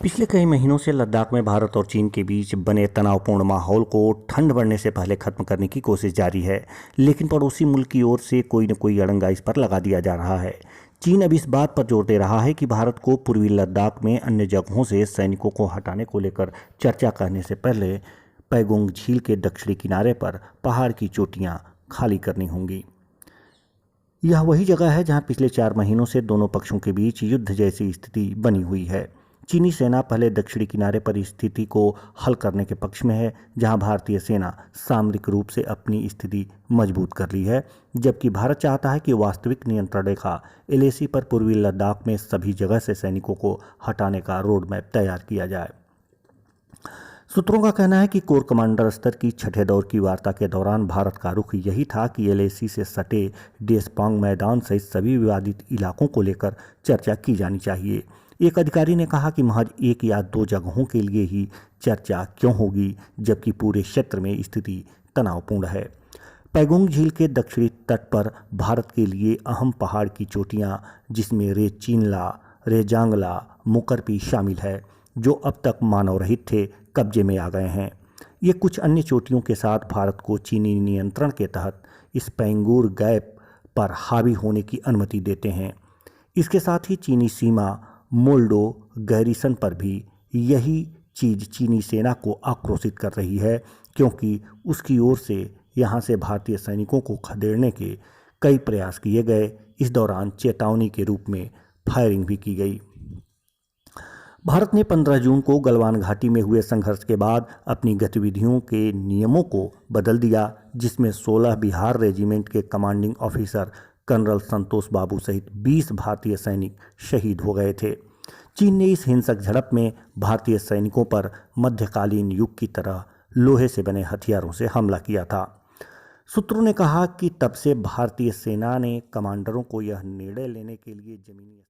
पिछले कई महीनों से लद्दाख में भारत और चीन के बीच बने तनावपूर्ण माहौल को ठंड बढ़ने से पहले खत्म करने की कोशिश जारी है, लेकिन पड़ोसी मुल्क की ओर से कोई न कोई अड़ंगा इस पर लगा दिया जा रहा है। चीन अब इस बात पर जोर दे रहा है कि भारत को पूर्वी लद्दाख में अन्य जगहों से सैनिकों को हटाने को लेकर चर्चा करने से पहले पैगोंग झील के दक्षिणी किनारे पर पहाड़ की चोटियां खाली करनी होंगी। यह वही जगह है जहां पिछले 4 महीनों से दोनों पक्षों के बीच युद्ध जैसी स्थिति बनी हुई है। चीनी सेना पहले दक्षिणी किनारे पर स्थिति को हल करने के पक्ष में है, जहां भारतीय सेना सामरिक रूप से अपनी स्थिति मजबूत कर ली है, जबकि भारत चाहता है कि वास्तविक नियंत्रण रेखा एलएसी पर पूर्वी लद्दाख में सभी जगह से सैनिकों को हटाने का रोड मैप तैयार किया जाए। सूत्रों का कहना है कि कोर कमांडर स्तर की छठे दौर की वार्ता के दौरान भारत का रुख यही था कि एलएसी से सटे डेसपांग मैदान सहित सभी विवादित इलाकों को लेकर चर्चा की जानी चाहिए। एक अधिकारी ने कहा कि महज एक या दो जगहों के लिए ही चर्चा क्यों होगी, जबकि पूरे क्षेत्र में स्थिति तनावपूर्ण है। पैगोंग झील के दक्षिणी तट पर भारत के लिए अहम पहाड़ की चोटियां, जिसमें रेचीनला, रेजांगला, मुकरपी शामिल है, जो अब तक मानव रहित थे, कब्जे में आ गए हैं। ये कुछ अन्य चोटियों के साथ भारत को चीनी नियंत्रण के तहत स्पैंगूर गैप पर हावी होने की अनुमति देते हैं। इसके साथ ही चीनी सीमा मोल्डो गैरिसन पर भी यही चीज चीनी सेना को आक्रोशित कर रही है, क्योंकि उसकी ओर से यहाँ से भारतीय सैनिकों को खदेड़ने के कई प्रयास किए गए। इस दौरान चेतावनी के रूप में फायरिंग भी की गई। भारत ने 15 जून को गलवान घाटी में हुए संघर्ष के बाद अपनी गतिविधियों के नियमों को बदल दिया, जिसमें 16 बिहार रेजिमेंट के कमांडिंग ऑफिसर कर्नल संतोष बाबू सहित 20 भारतीय सैनिक शहीद हो गए थे। चीन ने इस हिंसक झड़प में भारतीय सैनिकों पर मध्यकालीन युग की तरह लोहे से बने हथियारों से हमला किया था। सूत्रों ने कहा कि तब से भारतीय सेना ने कमांडरों को यह निर्णय लेने के लिए जमीनी